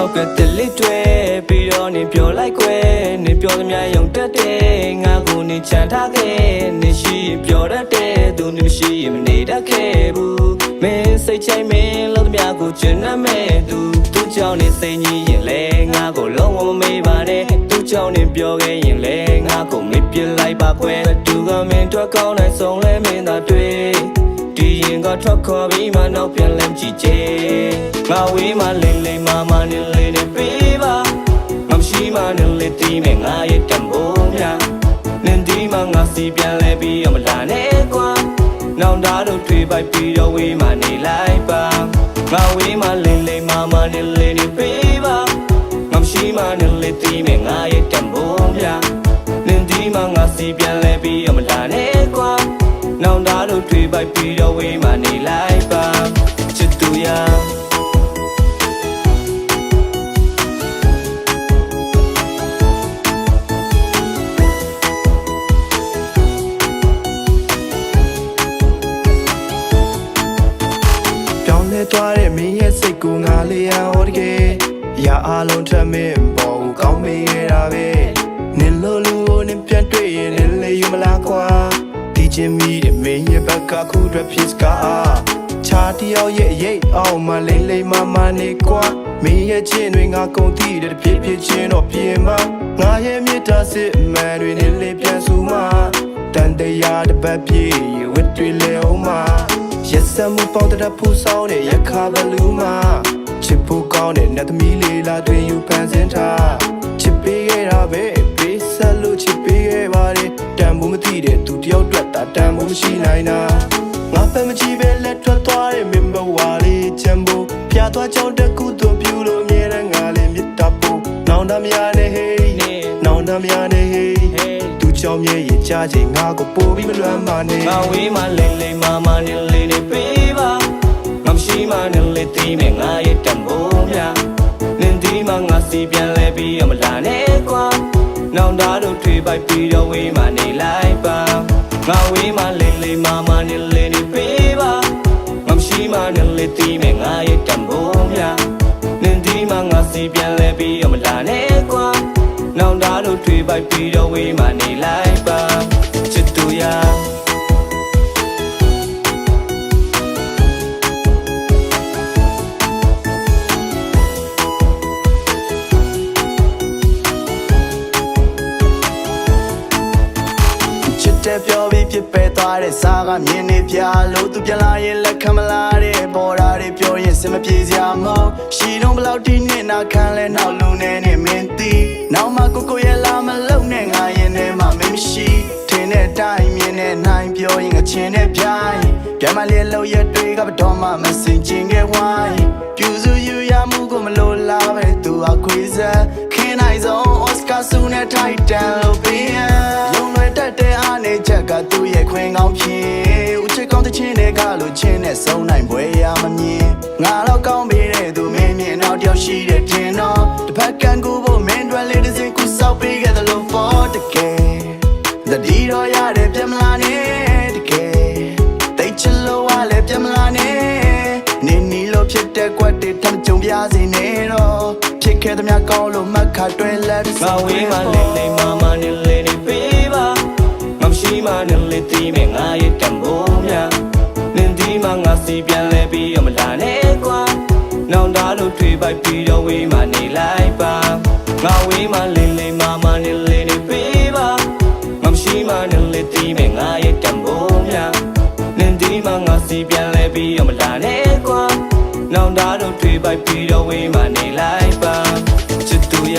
နောက်ကတလစ်တွေပြီးတော့နေပြောလိုက်ကွယ်နေပြောသမျှယုံတတ်တယ်ငါကိုနေချမ်းထားခဲ့နေရှိပြောတတ်တယ်သူနေမရှိရင်မနေတတ်ခဲ့ဘူးမင်းစိတ်ချိုင်မင်းလို့သမျှကိုကျဉ်းမဲ့သူကြောင့်နေစိတ်ကြီးရင်လဲငါကိုလုံးဝမမေ့ပါနဲ့သူကြောင့်နေပြောခဲ့ရင်လဲငါကိုမေ့ပြလိုက်ပါကွယ်သူကမင်းထွက်ကောင်းတဲ့ဆုံးလဲမင်းသာတွေ့ဒီရင်ကထွက်ခေါ်ပြီးမှနောက်ပြန်လဲကြည့်ချေငါဝေးမှလိမ့်လိမ့်မနေလေးနေပေးပါမရှိမှနေလေးတီးမယ်ငါရဲ့တံပိုးများနင်ဒီမှငါစီပြန်လဲပြီးမလာနဲ့ကွာနောင်တတို့တွေ့ပိုက်ပြီးတော့ဝေးမှနေလိုက်ပါငါဝေးမှလိမ့်လိမ့်မနေလေးနေပေးပါမရှိမှနေလေးတီးမယ်ငါရဲ့တံပိုးများနင်ဒီမှငါစီပြန်လဲပြီးမလာနဲ့ကွာနောင်တတို့တွေ့ပိုက်ပြီးတော့ဝေးမှနေလိုက်ပါချစ်သူရသွားတဲ့မင်းရဲ့စိတ်ကိုငါလေးရဟောတကယ်ရာအလုံးထက်မင်းပေါ်ကိုကောင်းမေးရတာပဲနင်လိုလူကိုနင်ပြန်တွေ့ရင်နင်လေးယူမလားကွာဒီချင်းမီတဲ့မင်းရဲ့ဘက်ကခုအတွက်ဖြစ်စကားချာတယောက်ရဲ့ရိတ်အောင်မလိမ့်လိမ့်မနေကွာမင်းရဲ့ချင်းတွေငါကုန်သိတဲ့ဖြစ်ဖြစ်ချင်းတော့ပြင်မငါရဲ့မြတ်တာစစ်မှန်တွေနင်လေးပြန်စုမတန်တရားတစ်ပတ်ပြေးဝတ်တွေလဲအောင်မရက်စမှုပေါင်းတဲ့ဖူးဆောင်တဲ့ရခါဘလူးမှာချစ်ဖို့ကောင်းတဲ့နတ်သမီးလေးလာတွင်ယူဖန်ဆင်းထားချစ်ပေးခဲ့တာပဲပေးဆက်လို့ချစ်ပေးခဲ့ပါတယ်တန်ဖို့မသိတဲ့သူတယောက်အတွက်တန်ဖို့မရှိနိုင်တာငါပဲမကြည့်ပဲလက်ထွက်သွားတဲ့မင်းဘဝလေးချမ်းဖို့ပြသွားကြောင်းတကူတို့ပြူလို့အမြဲတမ်းငါလေးမြတ်တာဖို့နောင်တမရနဲ့ဟေးနောင်တမရနဲ့ဟေးသူကြောင့်ရဲ့ရကြချိန်ငါကိုပို့ပြီးမလွမ်းပါနဲ့ငါဝေးမှလိမ့်လိမ့်မနေလေးနေပေးပါမရှိမှနေလေးတီးမယ်ငါရဲ့တံပိုးများနင်ဒီမှငါစီပြန်လဲပြီးမလာနဲ့ကွာနောင်တတို့တွေ့ပိုက်ပြီးတော့ဝေးမှနေလိုက်ပါငါဝေးမှလိမ့်လိမ့်မနေလေးနေပေးပါမရှိမှနေလေးတီးမယ်ငါရဲ့တံပိုးများနင်ဒီမှငါစီပြန်လဲပြီးမလာနဲ့ကွာနောင်တတို့တွေ့ပိုက်ပြီးတော့ဝေးမှနေလိုက်ပါချစ်သူရတဲ့ပြောပြီးဖြစ်ပဲသွားတဲ့စားကမြင်နေပြလို့သူပြန်လာရင်လက်ခံမလာတဲ့ပေါ်တာတွေပြောရင်စင်မပြေစရာမဟုတ်ရှိတော့ဘလောက်ဒီနေ့နာခံလဲနောက်လူနေနဲ့မင်းတီနောက်မှကိုရဲ့လာမလုံနဲ့ငါရင်ထဲမှာမင်းမရှိထင်းတဲ့တိုင်းမြင်တဲ့နိုင်ပြောရင်အချင်းနဲ့ပြိုင်ပြန်မလေးလို့ရတွေကဘတော်မှမစင်ချင်ခဲ့ဝိုင်းပြူစုယူရမှုကိုမလို့လာပဲသူအခွေစားခင်းနိုင်ဆုံးအော်စကာဆူနဲ့ထိုက်တန်လို့ပြန်ရုံလွယ်တတ်တဲ့အားနဲ့ချက်ကသူ့ရဲ့ခွင်ကောင်းဖြစ်ဦးချစ်ကောင်းတဲ့ချင်းတွေကလို့ချင်းနဲ့စုံနိုင်ပွဲရမမြင်ငါတော့ကောင်းပေးတဲ့သူမင်းမြင်တော့တယောက်ရှိတဲ့တင်တော့တစ်ဖက်ကန်ကူဖို့မင်းတို့လေးတစ်စင်ကူဆောက်ပေးခဲ့တယ်လို့ for the game တတိတော့ရတဲ့ပြမလာနဲ့တကယ်တိတ်ချလို့ဝါလဲပြမလာနဲ့နေနီလို့ဖြစ်တဲ့ကွက်တွေထမ်းကြုံပြစေနေတော့ဖြစ်ခဲ့သမျှကောင်းလို့မှတ်ခါတွင်လက်ငါဝေးမှလိမ့်လိမ့်မနေလေးနေပေးပါမရှိမှနေလေးတီးမယ်ငါရဲ့တံပိုးများနင်ဒီမှငါစီပြန်လဲပြီးမလာနဲ့ကွာနောင်တတို့တွေ့ပိုက်ပြီးတော့ဝေးမှနေလိုက်ပါငါဝေးမှလိမ့်လိမ့်မနေလေးနေပေးပါမရှိမှနေလေးတီးမယ်ငါရဲ့တံပိုးများနင်ဒီမှငါစီပြန်လဲပြီးမလာနဲ့ကွာနောင်တတို့တွေ့ပိုက်ပြီးတော့ဝေးမှနေလိုက်ပါချစ်သူရ